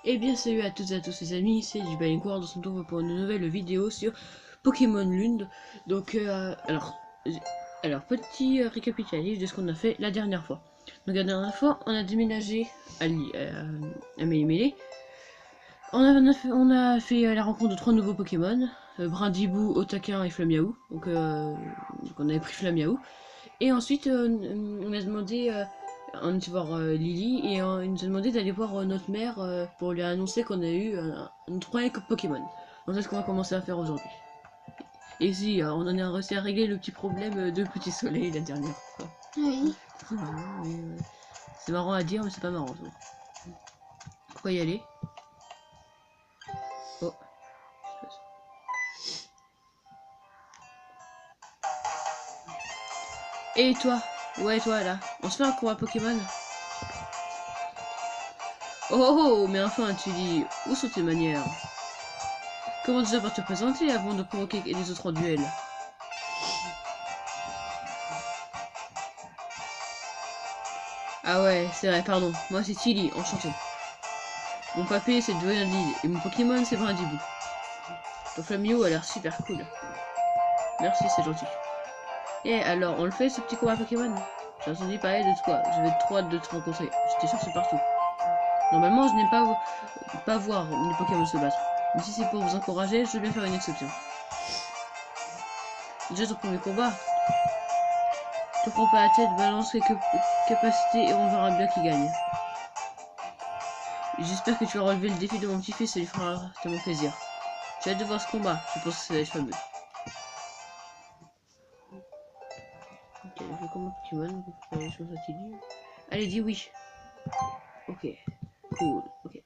Et bien salut à toutes et à tous les amis, c'est Jibalincourt, on se retrouve pour une nouvelle vidéo sur Pokémon Lune. Donc alors petit récapitulatif de ce qu'on a fait la dernière fois. Donc la dernière fois on a déménagé à Mélimélé. On a fait la rencontre de 3 nouveaux Pokémon, Brindibou, Otaquin et Flamiaou. Donc on avait pris Flamiaou. Et ensuite on a demandé... on était voir Lily et il nous a demandé d'aller voir notre mère pour lui annoncer qu'on a eu notre premier Pokémon. Donc c'est ce qu'on va commencer à faire aujourd'hui. Et si, on en a réussi à régler le petit problème de Petit Soleil la dernière fois. Oui. C'est marrant à dire mais c'est pas marrant. Pourquoi y aller? Oh. Et toi? Ouais toi là, on se fait un combat Pokémon? Oh, mais enfin tu dis, où sont tes manières? Comment tu vas te présenter avant de provoquer les autres en duel? Ah ouais, c'est vrai, pardon. Moi c'est Tilly, enchanté. Mon papé c'est Dwayne et mon Pokémon c'est Brindibou. Ton Flamio a l'air super cool. Merci, c'est gentil. Et alors, on le fait ce petit combat Pokémon? J'ai entendu parler de toi, j'avais trop hâte de te rencontrer. J'étais cherché partout. Normalement, je n'aime pas voir les Pokémon se battre. Mais si c'est pour vous encourager, je veux bien faire une exception. Déjà ton premier combat. Te prends pas la tête, balance quelques capacités et on verra bien qui gagne. J'espère que tu vas relever le défi de mon petit-fils, ça lui fera tellement plaisir. J'ai hâte de voir ce combat, je pense que ça va être fameux. Ok, je vais combat Pokémon, pour faire les choses à Tilly. Allez, dis oui. Ok, cool, ok.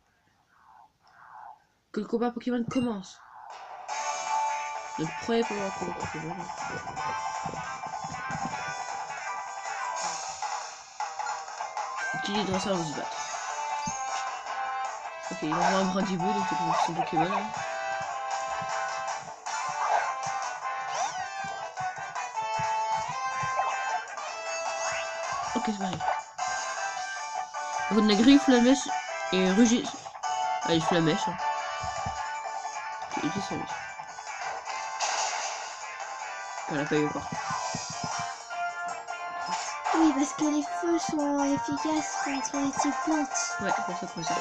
Que le combat Pokémon commence. Notre premier combat Pokémon. Tilly doit savoir se battre. Ok, il envoie un Brindibou, donc c'est pour son Pokémon. Hein. Ok, c'est pareil. On a Grille, Flamèche et Rugis. Allez, Flamèche. Hein. Ok, il dit Flamèche. On l'a pas eu encore. Oui, parce que les feux sont efficaces contre les types plantes. Ouais, pour ça.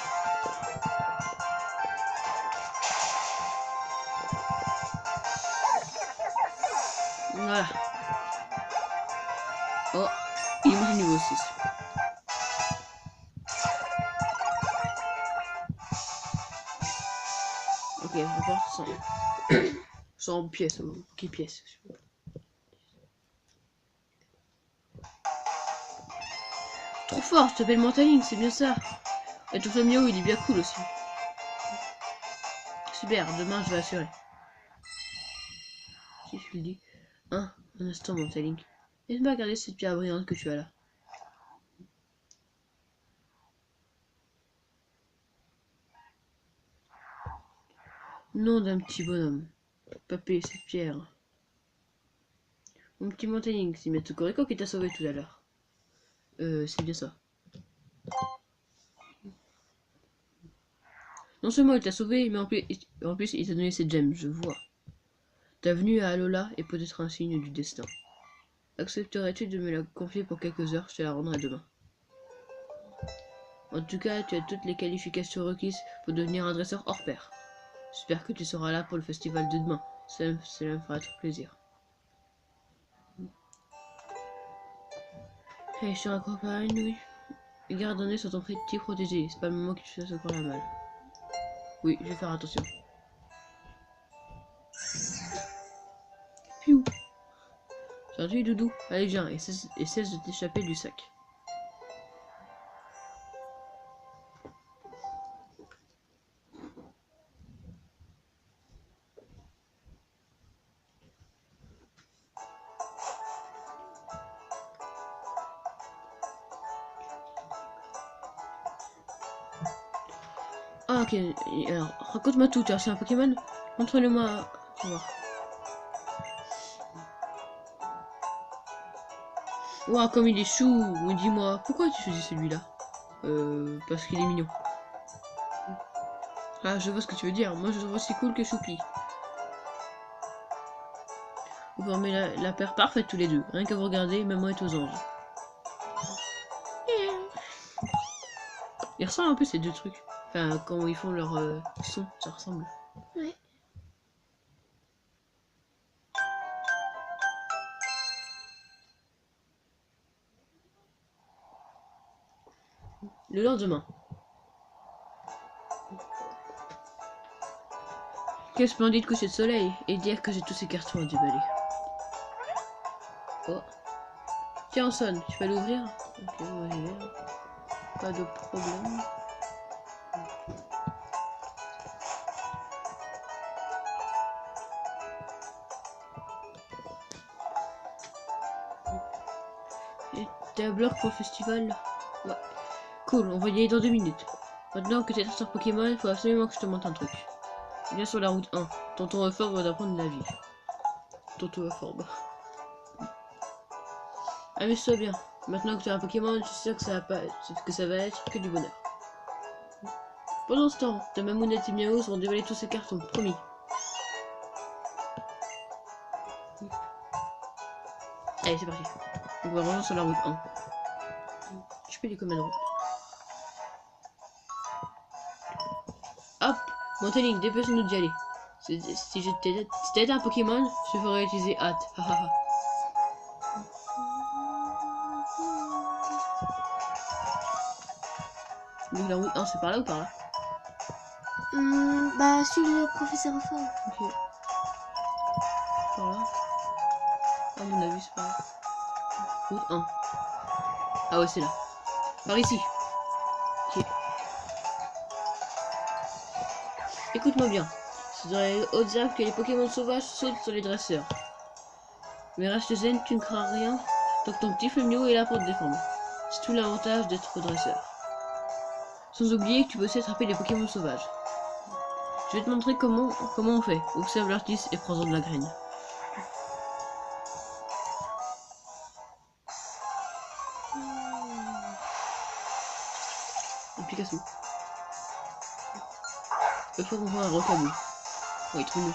Voilà. Oh, il est monté niveau 6. Ok, on repart sans pièces, qui pièces. Trop fort, je t'appelle Montaline, c'est bien ça. Et ton Flamio, il est bien cool aussi. Super, demain je vais assurer. Si je lui dis. Un instant, Montaline. Laisse-moi regarder cette pierre brillante que tu as là. Nom d'un petit bonhomme. Papé, cette pierre. Mon petit Montaline, c'est Maître Corico qui t'a sauvé tout à l'heure. C'est bien ça. Non seulement il t'a sauvé, mais en plus il t'a donné cette gemme, je vois. Ta venue à Alola est peut-être un signe du destin. Accepterais-tu de me la confier pour quelques heures? Je te la rendrai demain. En tout cas, tu as toutes les qualifications requises pour devenir un dresseur hors pair. J'espère que tu seras là pour le festival de demain. Cela me fera très plaisir. Hey, je te raccompagne, oui. Garde un œil sur ton petit protégé. C'est pas le moment que tu fasses encore la mal. Oui, je vais faire attention. Piou. Salut, Doudou. Allez, viens et cesse de t'échapper du sac. Ah, ok. Alors, raconte-moi tout. Tu as reçu un Pokémon? Montre-le-moi. Tu vas voir. Ouah, comme il est chou. Dis-moi, pourquoi tu choisis celui-là? Parce qu'il est mignon. Ah, je vois ce que tu veux dire. Moi, je trouve aussi cool que Choupi. Vous formez la paire parfaite tous les deux. Rien qu'à vous regarder, maman est aux anges. Ils ressemblent un peu ces deux trucs. Enfin, quand ils font leur son, ça ressemble. Ouais. Le lendemain. Quel splendide coucher de soleil. Et dire que j'ai tous ces cartons à déballer. Oh. Tiens, on sonne. Tu peux l'ouvrir? Ok, on va y aller. Pas de problème. Et t'es à bloc pour le festival? Ouais. Cool, on va y aller dans 2 minutes. Maintenant que t'es sur Pokémon, il faut absolument que je te montre un truc. Viens sur la route 1. Tonton Euphorbe va t'apprendre la vie. Tonton Euphorbe. Amuse-toi bien. Maintenant que tu as un Pokémon, je suis sûr que ça va être que du bonheur. Pendant ce temps, ta Mamounette et Miaos vont dévoiler tous ces cartons, promis. Allez, c'est parti. On va rejoindre sur la route 1. Je peux les commander. Hop, Montéligne, dépêche-nous d'y aller. Si t'étais un Pokémon, je ferais utiliser hâte. Donc la route 1, c'est par là ou par là? Bah, suis le professeur Fort. Ok. Par là. À mon avis, c'est par là. Route 1. Ah ouais, c'est là. Par ici. Ok. Écoute-moi bien. C'est dans les hautes herbes que les Pokémon sauvages sautent sur les dresseurs. Mais reste zen, tu ne crains rien. Donc ton petit Flemio est là pour te défendre. C'est tout l'avantage d'être dresseur. Sans oublier que tu peux aussi attraper des Pokémon sauvages. Je vais te montrer comment on fait. Observe l'artiste et prends-en de la graine. Un Picasso. Il faut qu'on voit un Rocabou. Oui, trop nous.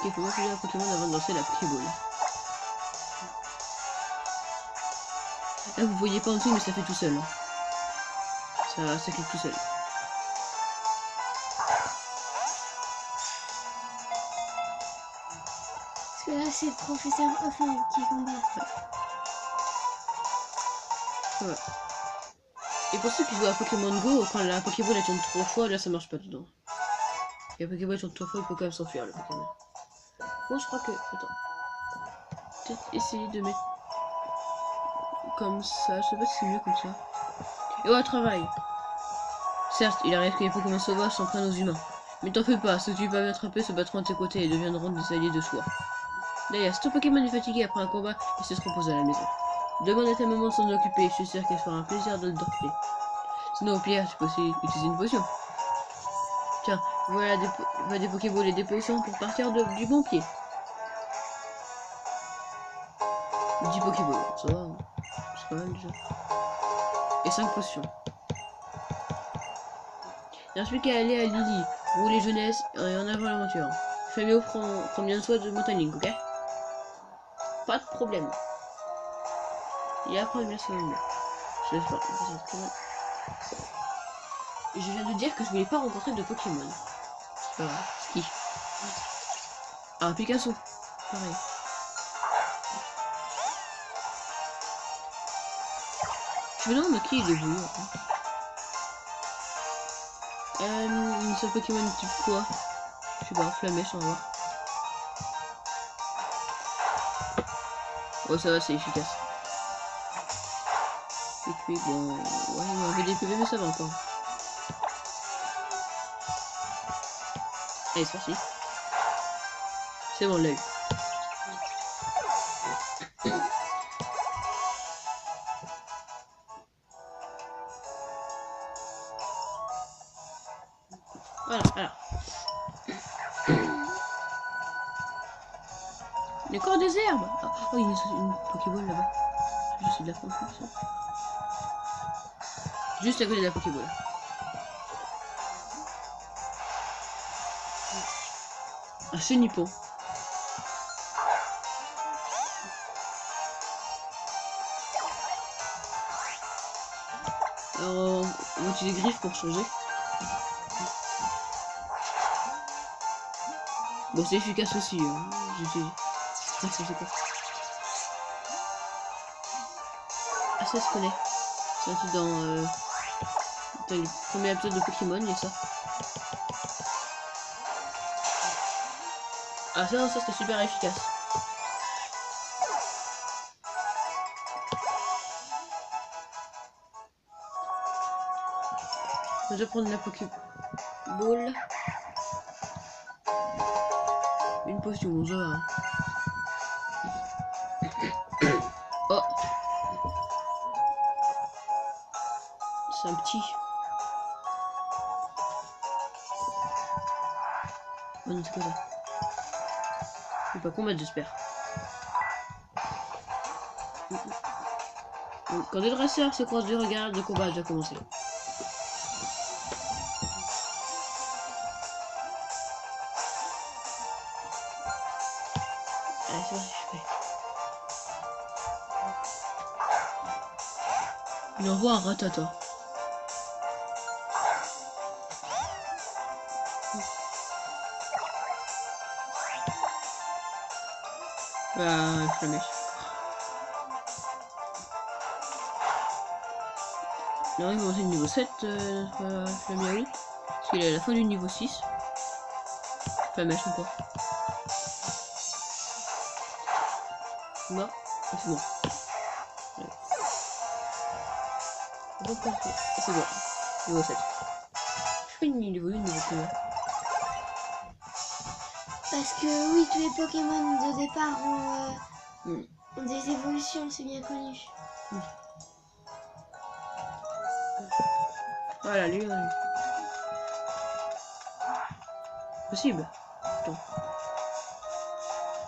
Il faut manger un Pokémon avant de lancer la Pokéball. Là vous voyez pas en dessous mais ça fait tout seul. Ça clique tout seul. Parce que là c'est le professeur Hoffman qui combat. Ouais. Et pour ceux qui jouent à Pokémon Go, quand la Pokéball elle tourne 3 fois, là ça marche pas dedans. Et la Pokéball tourne 3 fois, il faut quand même s'enfuir le Pokémon. Moi je crois que... Attends. Peut-être essayer de mettre... Comme ça, je sais pas si c'est mieux comme ça. Et au travail. Certes, il arrive que les Pokémon sauvages s'en prennent aux humains. Mais t'en fais pas, ceux que tu vas attraper se battront à tes côtés et deviendront des alliés de choix. D'ailleurs, si ton Pokémon est fatigué après un combat, il se repose à la maison. Demande à ta maman de s'en occuper, je suis sûr qu'elle fera un plaisir de le dorper. Sinon, au pire, tu peux aussi utiliser une potion. Tiens, Voilà des Pokéballs et des potions pour partir du bon pied. 10 Pokéballs, ça va, hein. C'est pas mal déjà. Et 5 potions. Il reste plus qu'à aller à Lily, rouler jeunesse et en avant l'aventure. Fabio prend bien soin de Mountain Link, ok? Pas de problème. Et après, bien sûr, je laisse pas. Et je viens de dire que je voulais pas rencontrer de Pokémon. C'est pas grave. Ski. Ah, Picasso. Pareil. Je me demande qui il évolue. Une seule Pokémon type quoi? Je sais pas, Flamèche, on va voir. Oh, ça va, c'est efficace. Et puis, bon, ouais, on avait des PV, mais ça va encore. Allez, c'est parti. C'est bon, on l'a eu. Voilà, alors. Il y a encore des herbes. Oh, il y a une Pokéball là-bas. J'essaie de la prendre. Juste à côté de la Pokéball. Un Chenipo. Alors, on va utiliser Griffe pour changer. Bon, c'est efficace aussi. J'utilise. Ça, c'est quoi? Ah, ça se connaît. C'est un truc dans le premier épisode de Pokémon, il y a ça. Ah, ça c'était super efficace. Je vais prendre la Pokéball. Une potion, ça va. Oh, c'est un petit. Oh non, c'est quoi ça? Je vais pas combattre, j'espère. Quand des dresseurs se croisent du regard, le combat a déjà commencé. Allez, c'est parti, je fais. Il envoie un Ratata. Bah, Flamèche. Il arrive au niveau 7, Flamiaoui. Parce qu'il est à la fin du niveau 6. Flamèche encore. Bah, c'est bon. C'est bon. Niveau 7. Je fais une niveau 1, niveau combien? Parce que oui, tous les Pokémon de départ ont des évolutions, c'est bien connu. Voilà, lui, possible. Attends.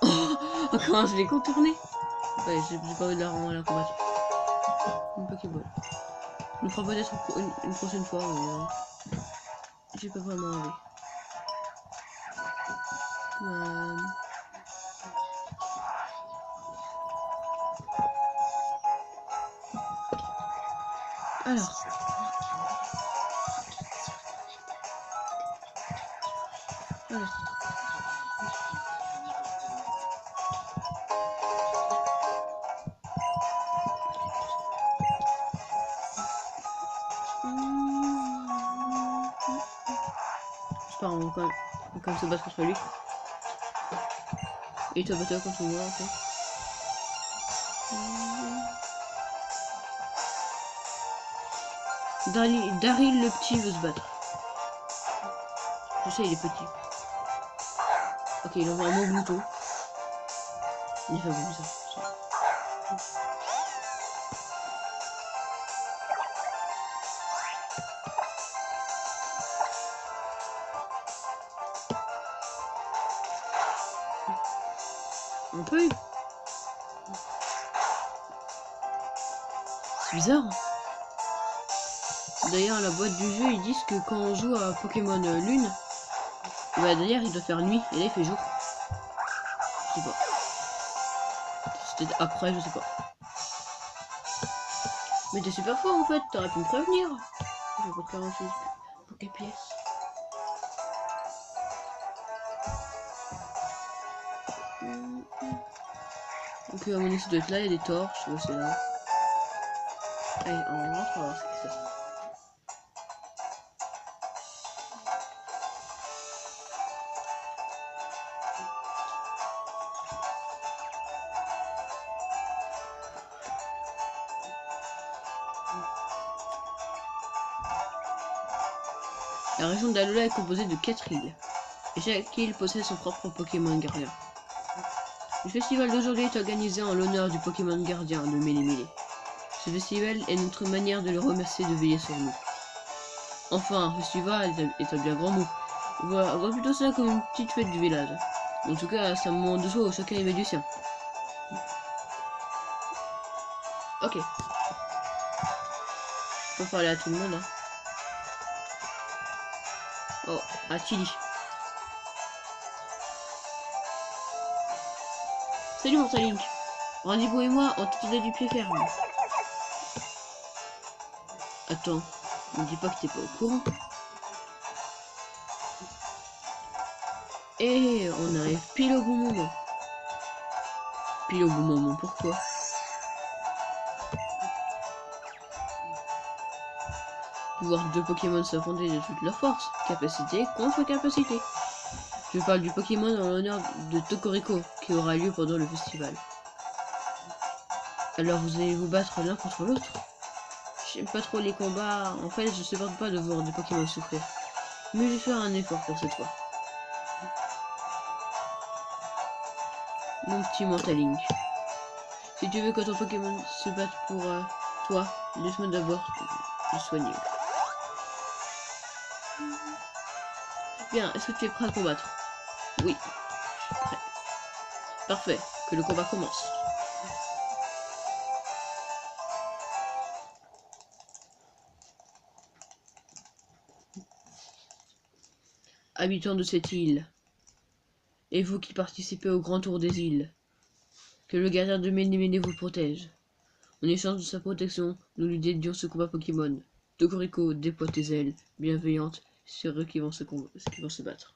Oh, comment je l'ai contourné? Ouais, j'ai pas envie de la combattre. Une Pokéball. Je le ferai peut-être une prochaine fois, mais j'ai pas vraiment envie. Alors. J'espère qu'on va quand même se battre contre lui. Et toi, battre contre moi, en fait. Daryl le petit veut se battre. Je sais, il est petit. Ok, il envoie un mot Gluto. Il fait beaucoup ça. Un peu. C'est bizarre. D'ailleurs, la boîte du jeu, ils disent que quand on joue à Pokémon Lune, bah d'ailleurs, il doit faire nuit et là il fait jour. Je sais pas. C'était après, je sais pas. Mais t'es super fort en fait, t'aurais pu me prévenir. Je vais pas te faire un chose. Poképièce. Donc à mon avis ça doit être là, il y a des torches, ouais, c'est là. Allez, on rentre, on va voir ce qui se passe. La région d'Alola est composée de 4 îles. Et chaque île possède son propre Pokémon gardien. Le festival d'aujourd'hui est organisé en l'honneur du Pokémon gardien de Mélimélé. Ce festival est notre manière de le remercier de veiller sur nous. Enfin, un festival est un bien grand mot. On voit plutôt ça comme une petite fête du village. En tout cas, c'est un moment de soi où chacun y met du sien. Ok. Faut parler à tout le monde, hein. Oh, à Chili. Salut mon Link. Rendez-vous et moi, on t'attendait du pied ferme. Attends, ne dis pas que t'es pas au courant. Et on arrive pile au bon moment. Pile au bon moment, pourquoi? Pouvoir deux Pokémon s'affronter de toute leur force, capacité contre capacité. Je parle du Pokémon en l'honneur de Tokoriko, qui aura lieu pendant le festival. Alors vous allez vous battre l'un contre l'autre? J'aime pas trop les combats, en fait je supporte pas de voir des Pokémon souffrir. Mais je vais faire un effort pour cette fois. Mon petit Mentalink. Si tu veux que ton Pokémon se batte pour toi, laisse-moi d'abord le soigner. Bien, est-ce que tu es prêt à combattre? Oui, je suis prêt. Parfait, que le combat commence. Habitants de cette île, et vous qui participez au grand tour des îles, que le gardien de Ménéméné vous protège. En échange de sa protection, nous lui dédions ce combat Pokémon. Tokoriko, déploie tes ailes, bienveillante, sur eux qui vont se battre.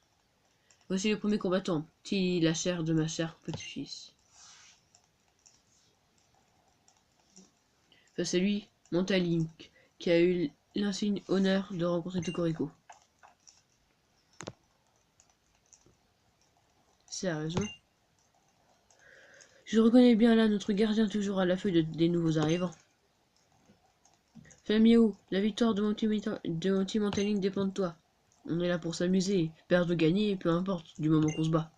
Voici le premier combattant, Tilly, la chair de ma chère petit-fils. Face à lui, Mentalink, qui a eu l'insigne honneur de rencontrer Tokoriko. Sérieusement? Je reconnais bien là notre gardien toujours à l'affût des nouveaux arrivants. Famiao, la victoire de mon team Mentalink dépend de toi. On est là pour s'amuser, perdre ou gagner, peu importe, du moment qu'on se bat.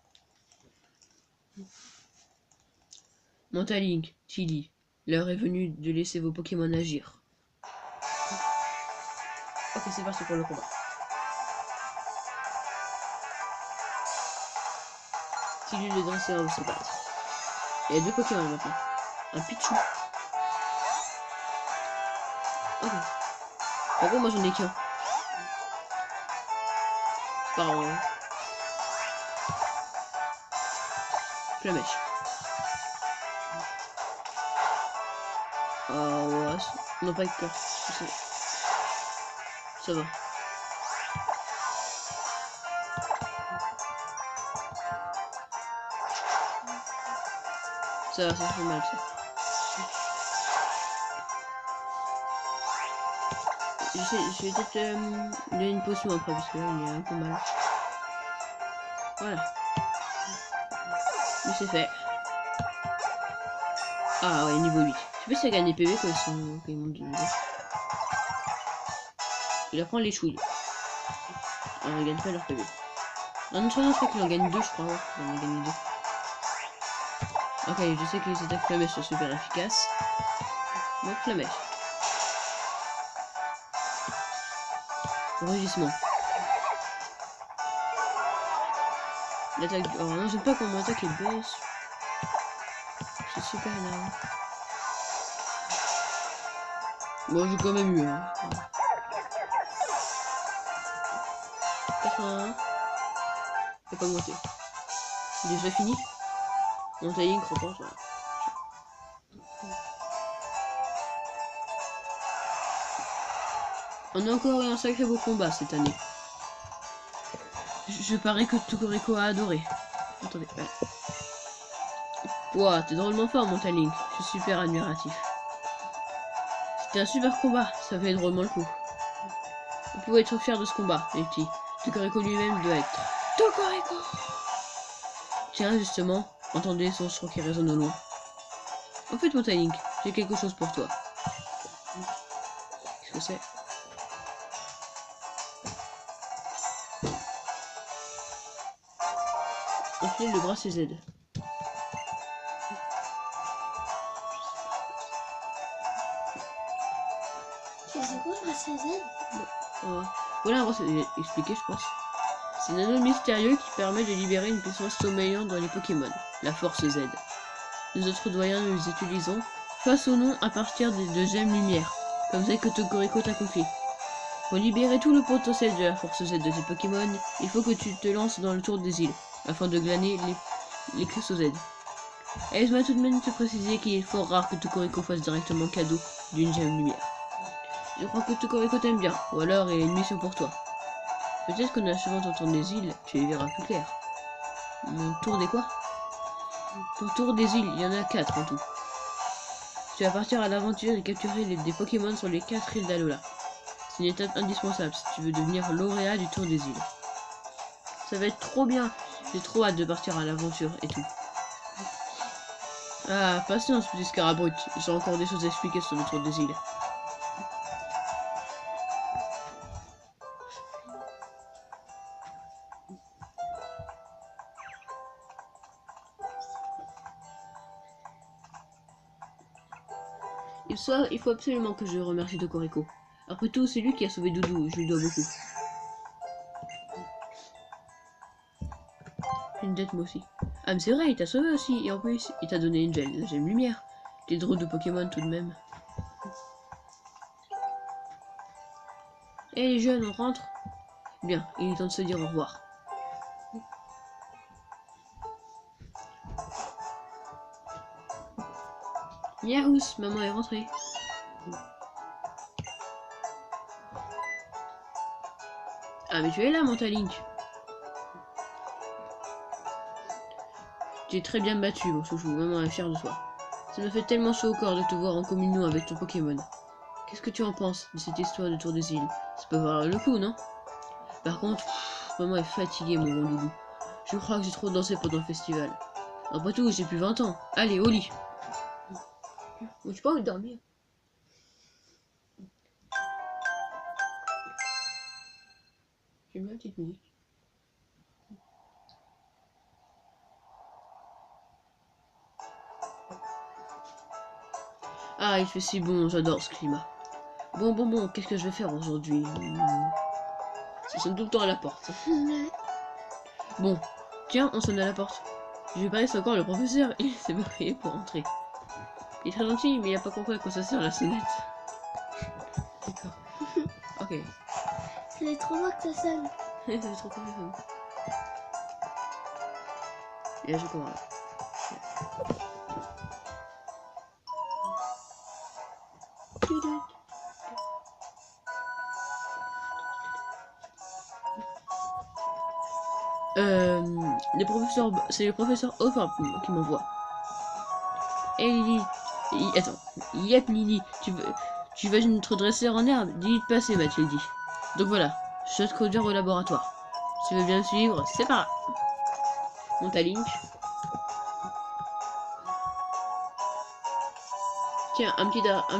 Mentalink, Tilly, l'heure est venue de laisser vos Pokémon agir. Ok, c'est parti pour le combat. Tilly le dresseur va se battre. Il y a deux Pokémon maintenant. Un Pichu. Ok. En gros, moi j'en ai qu'un. C'est pas grave. Flamèche. Ouais. Non, pas avec peur. Ça va. Ça fait mal ça. Je vais peut-être donner une potion après parce que là il est un peu mal. Voilà. Mais c'est fait. Ah ouais, niveau 8. Je sais pas si ça gagne des PV quand ils montent de niveau. Il apprend les chouilles. Alors ils gagnent pas leur PV. Ah non, je crois qu'il en gagne 2, je crois. Ouais, il en a gagné 2. Ok, je sais que les attaques flamèches sont super efficaces. Donc flamèche. Rugissement. L'attaque. Oh non, j'aime pas quand mon attaque est baisse. C'est super énervant. Bon, j'ai quand même eu, hein. 81. C'est pas augmenté. Déjà fini. Mon timing repense. Voilà. On a encore eu un sacré beau combat cette année. Je parie que Tokoriko a adoré. Attendez, ouais. Wow, t'es drôlement fort, mon Link. Je suis super admiratif. C'était un super combat, ça fait drôlement le coup. Vous pouvez être fiers de ce combat, les petits. Tokoriko lui-même doit être. Tokoriko! Tiens, justement, entendez son son qui résonne au loin. En fait, mon Link, j'ai quelque chose pour toi. Qu'est-ce que c'est? Enfile le bras CZ. Tu sais quoi, le bracelet Z? Voilà un bracelet expliqué, je pense. C'est un anneau mystérieux qui permet de libérer une puissance sommeillante dans les Pokémon, la Force Z. Nous autres doyens nous les utilisons face au nom à partir des deuxièmes lumières, comme celle que Tokoriko t'a confiée. Pour libérer tout le potentiel de la Force Z de tes Pokémon, il faut que tu te lances dans le tour des îles, afin de glaner les cristaux Z. Laisse-moi tout de même te préciser qu'il est fort rare que Tokoriko fasse directement cadeau d'une gemme lumière. Je crois que Tokoriko t'aime bien, ou alors il a une mission pour toi. Peut-être qu'en achevant ton tour des îles, tu les verras plus clair. Mon tour des quoi? Ton tour des îles, il y en a 4 en tout. Tu vas partir à l'aventure et capturer des Pokémon sur les 4 îles d'Alola. C'est une étape indispensable si tu veux devenir lauréat du tour des îles. Ça va être trop bien. J'ai trop hâte de partir à l'aventure et tout. Ah, patience, petit Scarabrut. J'ai encore des choses à expliquer sur le tour des îles. Il faut absolument que je remercie Tokoriko. Après tout, c'est lui qui a sauvé Doudou, je lui dois beaucoup. Une dette moi aussi. Ah mais c'est vrai, il t'a sauvé aussi, et en plus, il t'a donné une gemme lumière. Des drôles de Pokémon tout de même. Eh les jeunes, on rentre? Bien, il est temps de se dire au revoir. Miaous, maman est rentrée. Ah mais tu es là, mon Link. Tu es très bien battu, mon chouchou, maman est fière de toi. Ça me fait tellement chaud au corps de te voir en communion avec ton Pokémon. Qu'est-ce que tu en penses de cette histoire de Tour des îles? Ça peut valoir le coup, non? Par contre, maman est fatiguée, mon bon doudou. Je crois que j'ai trop dansé pendant le festival. Après tout, j'ai plus 20 ans. Allez, au lit. Bon, j'ai pas envie de dormir. J'aime bien la petite musique. Ah, il fait si bon, j'adore ce climat. Bon, qu'est-ce que je vais faire aujourd'hui? Ça sonne tout le temps à la porte. Bon, tiens, on sonne à la porte. Je vais parler, c'est encore le professeur. Il s'est barré pour entrer. Il est très gentil, mais il a pas compris à quoi ça sert la sonnette. D'accord. Ok. C'est trop beau que ça sonne. C'est trop cool. Et là, je commence. C'est le professeur Hofer qui m'envoie. Eh Lily, attends, yep Lily, tu veux notre dresseur en herbe? Dis-lui de passer, m'a-t-il dit. Donc voilà, je dois te conduire au laboratoire. Si tu veux bien me suivre, c'est par là. Monte à Link. Tiens, un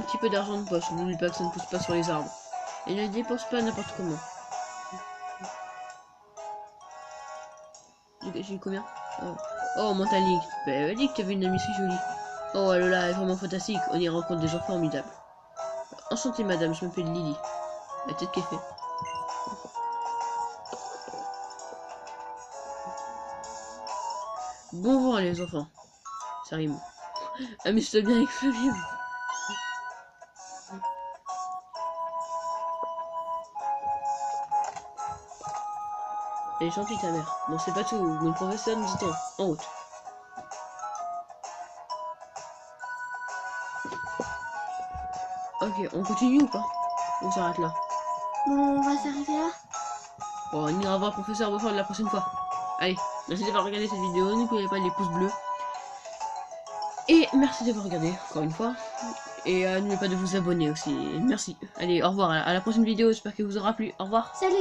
petit peu d'argent de poche, n'oublie pas que ça ne pousse pas sur les arbres. Et ne le dépense pas n'importe comment. J'ai eu combien? Oh, Montalique, tu m'avais dit que tu avais une amie si jolie. Oh, Alola est vraiment fantastique, on y rencontre des gens formidables. Enchantée, madame, je m'appelle Lily. La tête qui est faite. Bon vent, les enfants. Ça rime. Amuse-toi bien avec Flavien. Elle est gentille ta mère. Bon, c'est pas tout. Mon professeur nous attend. En route. Ok, on continue ou pas? On s'arrête là. Bon, on va s'arrêter là. Bon, on ira voir professeur Buffon la prochaine fois. Allez, merci d'avoir regardé cette vidéo. N'oubliez pas les pouces bleus. Et merci d'avoir regardé, encore une fois. Et n'oubliez pas de vous abonner aussi. Merci. Allez, au revoir. À la prochaine vidéo. J'espère qu'elle vous aura plu. Au revoir. Salut!